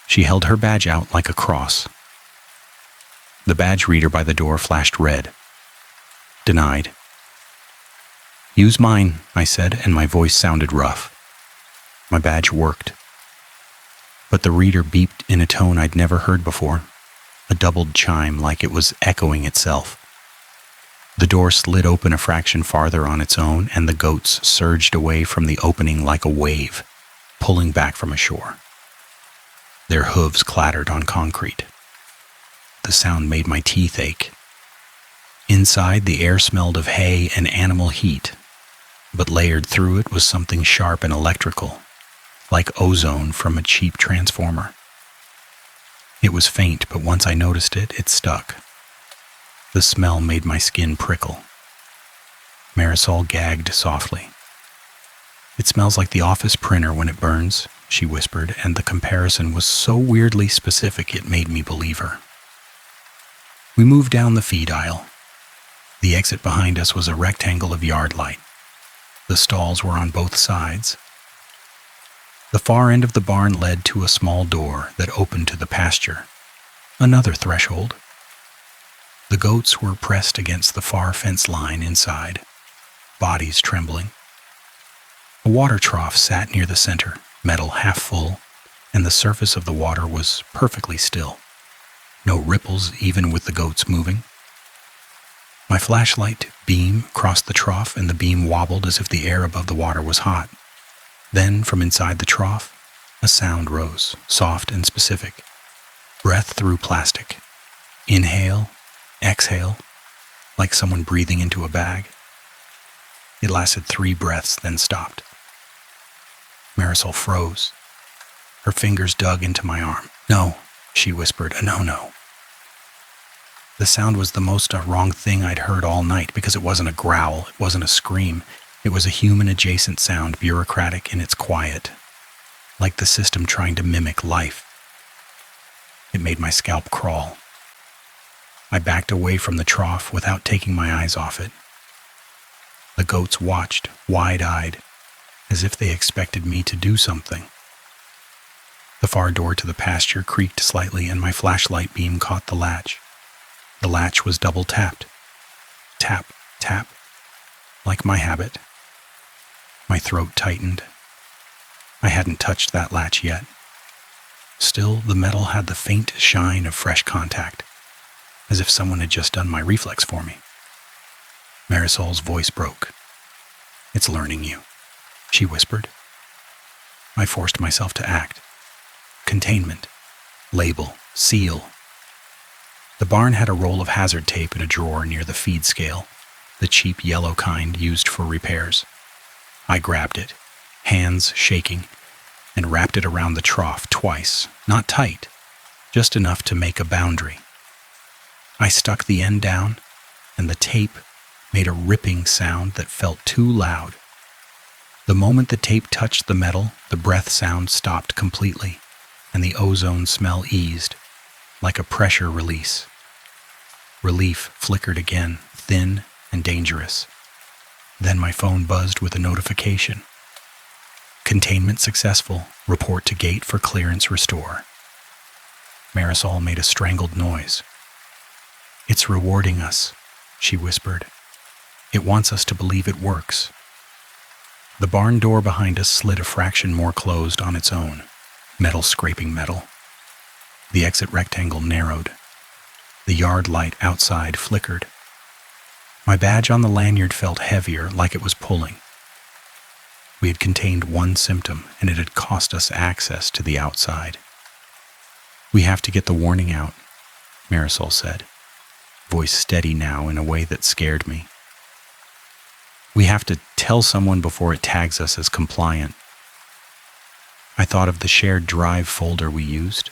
She held her badge out like a cross. The badge reader by the door flashed red. Denied. "Use mine," I said, and my voice sounded rough. My badge worked. But the reader beeped in a tone I'd never heard before, a doubled chime like it was echoing itself. The door slid open a fraction farther on its own, and the goats surged away from the opening like a wave, pulling back from a shore. Their hooves clattered on concrete. The sound made my teeth ache. Inside, the air smelled of hay and animal heat, but layered through it was something sharp and electrical, like ozone from a cheap transformer. It was faint, but once I noticed it, it stuck. The smell made my skin prickle. Marisol gagged softly. "It smells like the office printer when it burns," she whispered, and the comparison was so weirdly specific it made me believe her. We moved down the feed aisle. The exit behind us was a rectangle of yard light. The stalls were on both sides. The far end of the barn led to a small door that opened to the pasture, another threshold. The goats were pressed against the far fence line inside, bodies trembling. A water trough sat near the center, metal half full, and the surface of the water was perfectly still. No ripples, even with the goats moving. My flashlight beam crossed the trough, and the beam wobbled as if the air above the water was hot. Then, from inside the trough, a sound rose, soft and specific. Breath through plastic. Inhale, exhale, like someone breathing into a bag. It lasted 3 breaths, then stopped. Marisol froze. Her fingers dug into my arm. "No," she whispered, "a no-no." The sound was the most wrong thing I'd heard all night, because it wasn't a growl, it wasn't a scream. It was a human-adjacent sound, bureaucratic in its quiet, like the system trying to mimic life. It made my scalp crawl. I backed away from the trough without taking my eyes off it. The goats watched, wide-eyed, as if they expected me to do something. The far door to the pasture creaked slightly and my flashlight beam caught the latch. The latch was double tapped. Tap, tap, like my habit. My throat tightened. I hadn't touched that latch yet. Still, the metal had the faint shine of fresh contact, as if someone had just done my reflex for me. Marisol's voice broke. "It's learning you," she whispered. I forced myself to act. Containment, label, seal. The barn had a roll of hazard tape in a drawer near the feed scale, the cheap yellow kind used for repairs. I grabbed it, hands shaking, and wrapped it around the trough twice, not tight, just enough to make a boundary. I stuck the end down, and the tape made a ripping sound that felt too loud. The moment the tape touched the metal, the breath sound stopped completely, and the ozone smell eased, like a pressure release. Relief flickered again, thin and dangerous. Then my phone buzzed with a notification. "Containment successful. Report to gate for clearance restore." Marisol made a strangled noise. "It's rewarding us," she whispered. "It wants us to believe it works." The barn door behind us slid a fraction more closed on its own, metal scraping metal. The exit rectangle narrowed. The yard light outside flickered. My badge on the lanyard felt heavier, like it was pulling. We had contained one symptom, and it had cost us access to the outside. "We have to get the warning out," Marisol said, voice steady now in a way that scared me. "We have to tell someone before it tags us as compliant." I thought of the shared drive folder we used,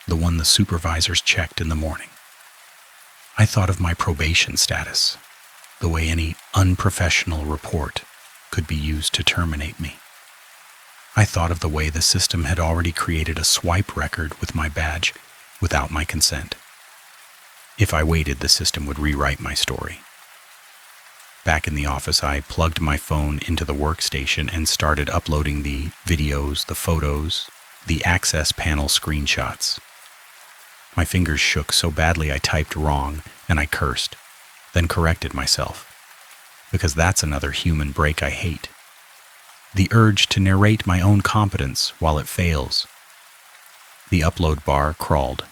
the one the supervisors checked in the morning. I thought of my probation status, the way any unprofessional report could be used to terminate me. I thought of the way the system had already created a swipe record with my badge without my consent. If I waited, the system would rewrite my story. Back in the office, I plugged my phone into the workstation and started uploading the videos, the photos, the access panel screenshots. My fingers shook so badly I typed wrong and I cursed, then corrected myself, because that's another human break I hate. The urge to narrate my own competence while it fails. The upload bar crawled.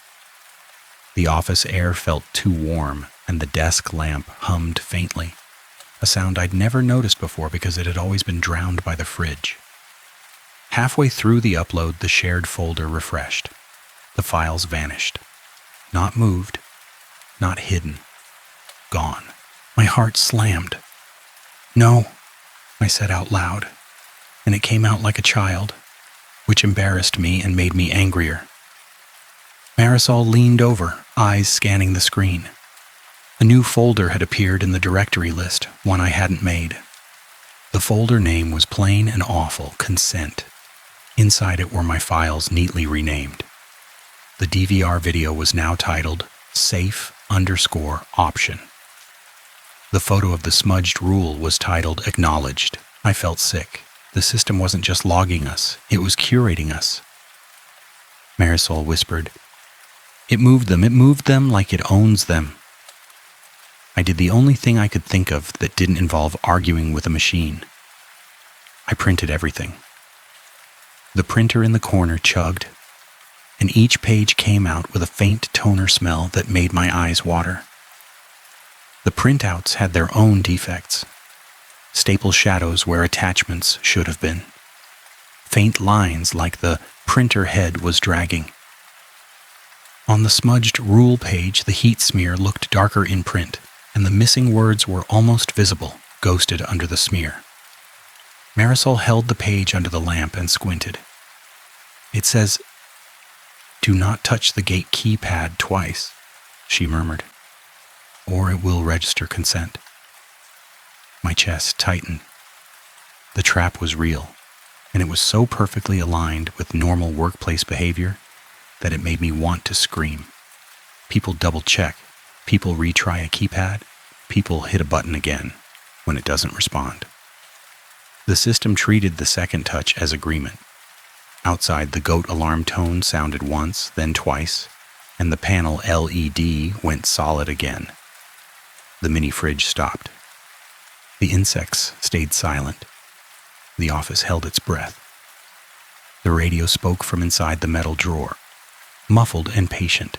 The office air felt too warm and the desk lamp hummed faintly, a sound I'd never noticed before because it had always been drowned by the fridge. Halfway through the upload, the shared folder refreshed. The files vanished. Not moved, not hidden. Gone. My heart slammed. "No," I said out loud, and it came out like a child, which embarrassed me and made me angrier. Marisol leaned over, eyes scanning the screen. A new folder had appeared in the directory list, one I hadn't made. The folder name was plain and awful, Consent. Inside it were my files neatly renamed. The DVR video was now titled Safe_Option. The photo of the smudged rule was titled Acknowledged. I felt sick. The system wasn't just logging us, it was curating us. Marisol whispered, It moved them like it owns them." I did the only thing I could think of that didn't involve arguing with a machine. I printed everything. The printer in the corner chugged, and each page came out with a faint toner smell that made my eyes water. The printouts had their own defects. Staple shadows where attachments should have been. Faint lines like the printer head was dragging. On the smudged rule page, the heat smear looked darker in print, and the missing words were almost visible, ghosted under the smear. Marisol held the page under the lamp and squinted. "It says, 'Do not touch the gate keypad twice,'" she murmured, "or it will register consent." My chest tightened. The trap was real, and it was so perfectly aligned with normal workplace behavior that it made me want to scream. People double-check. People retry a keypad. People hit a button again when it doesn't respond. The system treated the second touch as agreement. Outside, the goat alarm tone sounded once, then twice, and the panel LED went solid again. The mini fridge stopped. The insects stayed silent. The office held its breath. The radio spoke from inside the metal drawer, muffled and patient.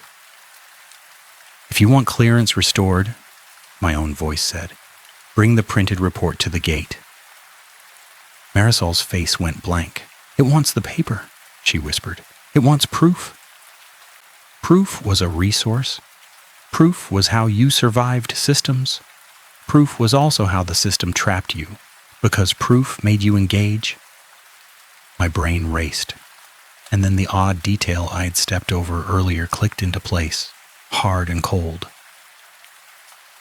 "If you want clearance restored," my own voice said, "bring the printed report to the gate." Marisol's face went blank. "It wants the paper," she whispered. "It wants proof." Proof was a resource. Proof was how you survived systems. Proof was also how the system trapped you, because proof made you engage. My brain raced, and then the odd detail I had stepped over earlier clicked into place, hard and cold.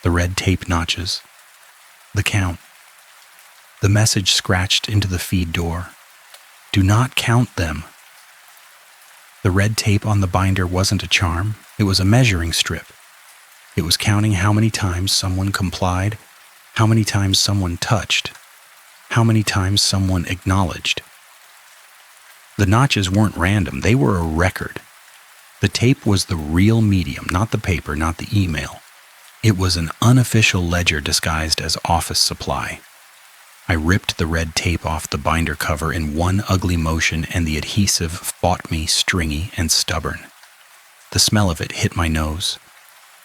The red tape notches, the count, the message scratched into the feed door. "Do not count them." The red tape on the binder wasn't a charm, it was a measuring strip. It was counting how many times someone complied, how many times someone touched, how many times someone acknowledged. The notches weren't random, they were a record. The tape was the real medium, not the paper, not the email. It was an unofficial ledger disguised as office supply. I ripped the red tape off the binder cover in one ugly motion, and the adhesive fought me, stringy and stubborn. The smell of it hit my nose,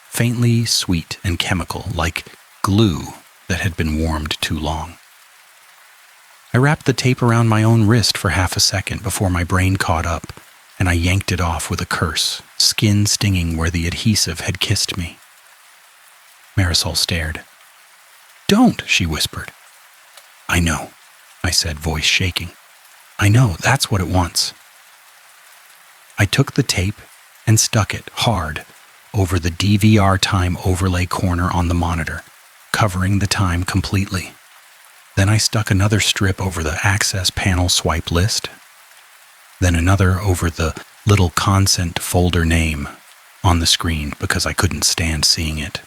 faintly sweet and chemical, like glue that had been warmed too long. I wrapped the tape around my own wrist for half a second before my brain caught up, and I yanked it off with a curse, skin stinging where the adhesive had kissed me. Marisol stared. "Don't," she whispered. "I know," I said, voice shaking. "I know, that's what it wants." I took the tape and stuck it hard over the DVR time overlay corner on the monitor, covering the time completely. Then I stuck another strip over the access panel swipe list, then another over the little consent folder name on the screen because I couldn't stand seeing it.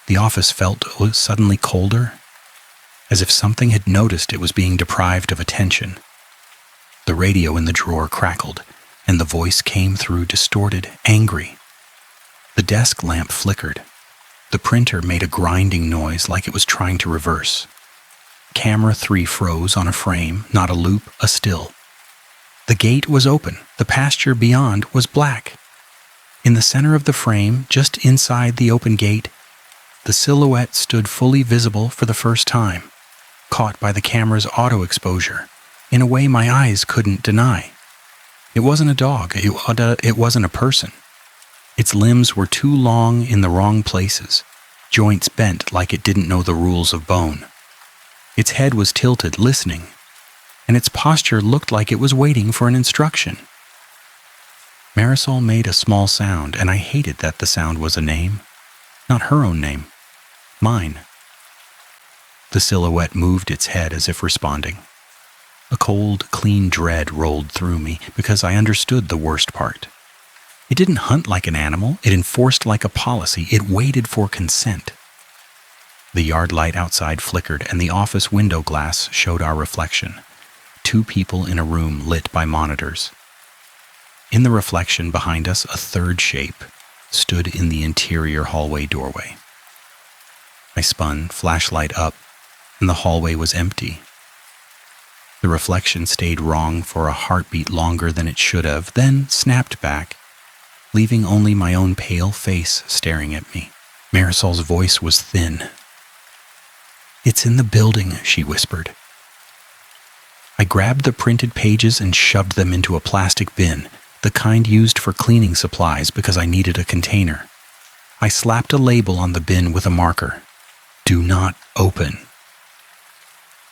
The office felt suddenly colder, as if something had noticed it was being deprived of attention. The radio in the drawer crackled, and the voice came through distorted, angry. The desk lamp flickered. The printer made a grinding noise like it was trying to reverse. Camera 3 froze on a frame, not a loop, a still. The gate was open. The pasture beyond was black. In the center of the frame, just inside the open gate, the silhouette stood fully visible for the first time, caught by the camera's auto exposure, in a way my eyes couldn't deny. It wasn't a dog. It wasn't a person. Its limbs were too long in the wrong places, joints bent like it didn't know the rules of bone. Its head was tilted, listening, and its posture looked like it was waiting for an instruction. Marisol made a small sound, and I hated that the sound was a name. Not her own name. Mine. The silhouette moved its head as if responding. A cold, clean dread rolled through me because I understood the worst part. It didn't hunt like an animal. It enforced like a policy. It waited for consent. The yard light outside flickered, and the office window glass showed our reflection. 2 people in a room lit by monitors. In the reflection behind us, a third shape stood in the interior hallway doorway. I spun, flashlight up, and the hallway was empty. The reflection stayed wrong for a heartbeat longer than it should have, then snapped back, leaving only my own pale face staring at me. Marisol's voice was thin. "It's in the building," she whispered. I grabbed the printed pages and shoved them into a plastic bin, the kind used for cleaning supplies because I needed a container. I slapped a label on the bin with a marker. "Do not open."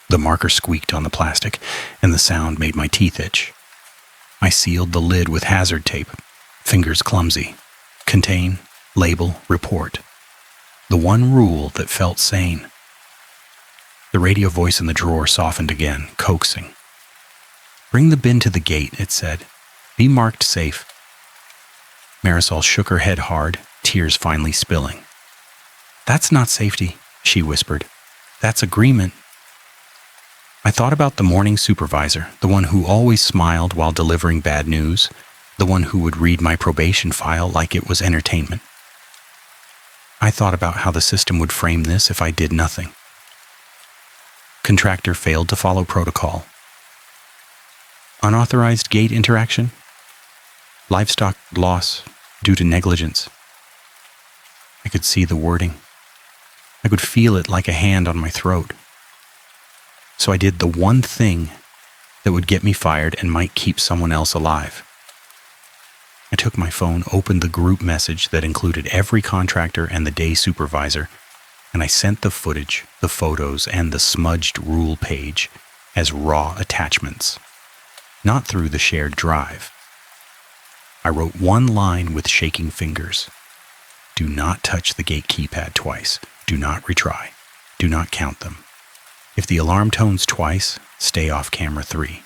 The marker squeaked on the plastic, and the sound made my teeth itch. I sealed the lid with hazard tape, fingers clumsy. Contain, label, report. The one rule that felt sane. The radio voice in the drawer softened again, coaxing. "Bring the bin to the gate," it said. "Be marked safe." Marisol shook her head hard, tears finally spilling. "That's not safety," she whispered. "That's agreement." I thought about the morning supervisor, the one who always smiled while delivering bad news, the one who would read my probation file like it was entertainment. I thought about how the system would frame this if I did nothing. Contractor failed to follow protocol. Unauthorized gate interaction. Livestock loss due to negligence. I could see the wording. I could feel it like a hand on my throat. So I did the one thing that would get me fired and might keep someone else alive. I took my phone, opened the group message that included every contractor and the day supervisor, and I sent the footage, the photos, and the smudged rule page as raw attachments, not through the shared drive. I wrote one line with shaking fingers. Do not touch the gate keypad twice. Do not retry. Do not count them. If the alarm tones twice, stay off camera 3.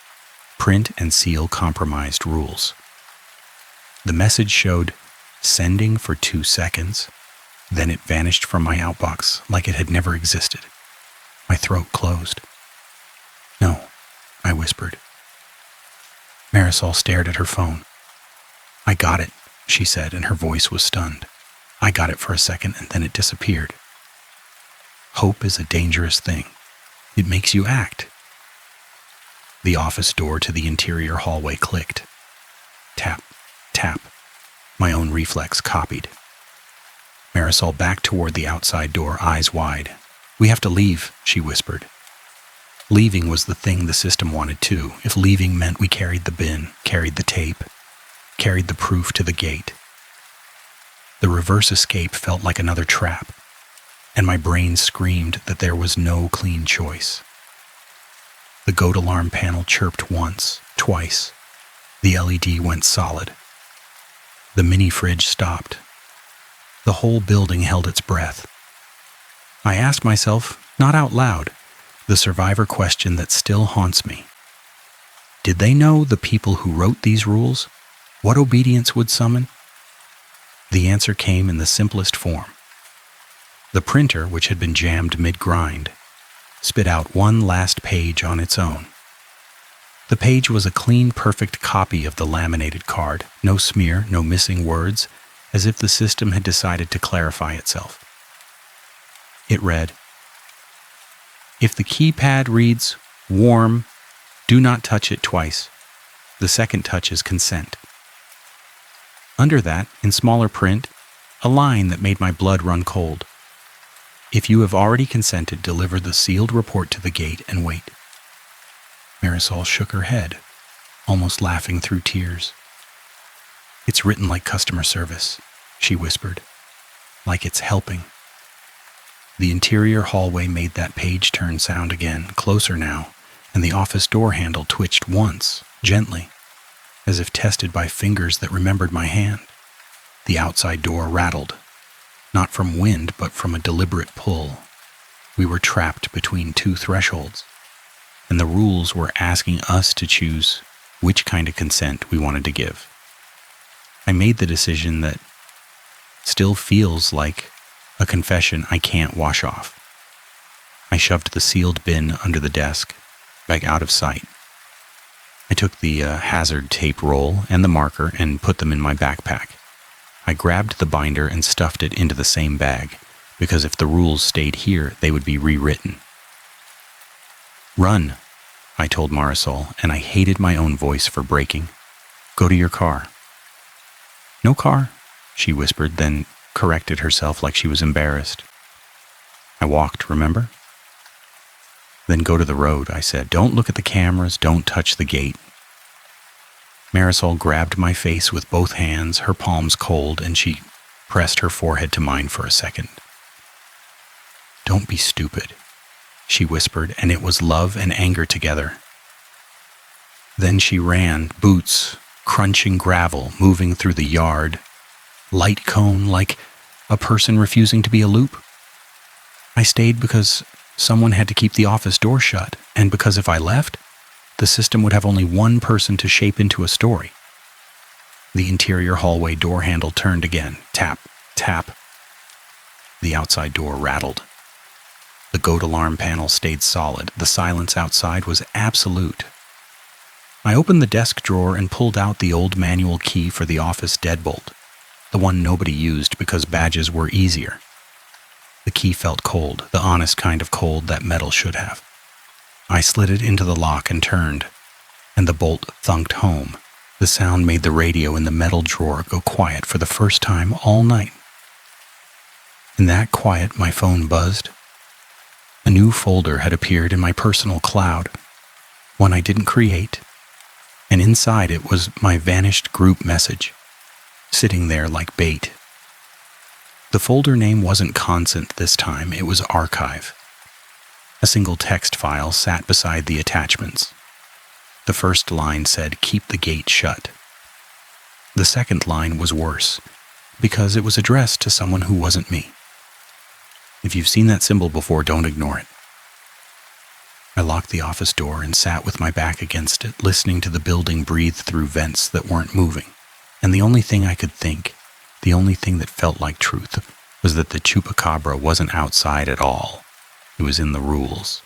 Print and seal compromised rules. The message showed sending for 2 seconds, then it vanished from my outbox like it had never existed. My throat closed. No, I whispered. Marisol stared at her phone. I got it, she said, and her voice was stunned. I got it for a second, and then it disappeared. Hope is a dangerous thing. It makes you act. The office door to the interior hallway clicked. Tap, tap. My own reflex copied. Marisol backed toward the outside door, eyes wide. We have to leave, she whispered. Leaving was the thing the system wanted too. If leaving meant we carried the bin, carried the tape, carried the proof to the gate. The reverse escape felt like another trap, and my brain screamed that there was no clean choice. The goat alarm panel chirped once, twice. The LED went solid. The mini fridge stopped. The whole building held its breath. I asked myself, not out loud, the survivor question that still haunts me. Did they know, the people who wrote these rules, what obedience would summon? The answer came in the simplest form. The printer, which had been jammed mid-grind, spit out one last page on its own. The page was a clean, perfect copy of the laminated card, no smear, no missing words, as if the system had decided to clarify itself. It read, if the keypad reads, warm, do not touch it twice. The second touch is consent. Under that, in smaller print, a line that made my blood run cold. If you have already consented, deliver the sealed report to the gate and wait. Marisol shook her head, almost laughing through tears. It's written like customer service, she whispered, like it's helping. The interior hallway made that page turn sound again, closer now, and the office door handle twitched once, gently, as if tested by fingers that remembered my hand. The outside door rattled, not from wind, but from a deliberate pull. We were trapped between two thresholds, and the rules were asking us to choose which kind of consent we wanted to give. I made the decision that still feels like a confession I can't wash off. I shoved the sealed bin under the desk, back out of sight. I took the hazard tape roll and the marker and put them in my backpack. I grabbed the binder and stuffed it into the same bag, because if the rules stayed here, they would be rewritten. Run, I told Marisol, and I hated my own voice for breaking. Go to your car. No car, she whispered, then corrected herself like she was embarrassed. I walked, remember? Then go to the road, I said. Don't look at the cameras, don't touch the gate. Marisol grabbed my face with both hands, her palms cold, and she pressed her forehead to mine for a second. Don't be stupid, she whispered, and it was love and anger together. Then she ran, boots crunching gravel, moving through the yard, light cone like a person refusing to be a loop. I stayed because someone had to keep the office door shut, and because if I left, the system would have only one person to shape into a story. The interior hallway door handle turned again. Tap, tap. The outside door rattled. The goat alarm panel stayed solid. The silence outside was absolute. I opened the desk drawer and pulled out the old manual key for the office deadbolt, the one nobody used because badges were easier. The key felt cold, the honest kind of cold that metal should have. I slid it into the lock and turned, and the bolt thunked home. The sound made the radio in the metal drawer go quiet for the first time all night. In that quiet, my phone buzzed. A new folder had appeared in my personal cloud, one I didn't create, and inside it was my vanished group message, sitting there like bait. The folder name wasn't Consent this time, it was Archive. A single text file sat beside the attachments. The first line said, "Keep the gate shut." The second line was worse, because it was addressed to someone who wasn't me. If you've seen that symbol before, don't ignore it. I locked the office door and sat with my back against it, listening to the building breathe through vents that weren't moving. And the only thing I could think, the only thing that felt like truth, was that the chupacabra wasn't outside at all. It was in the rules.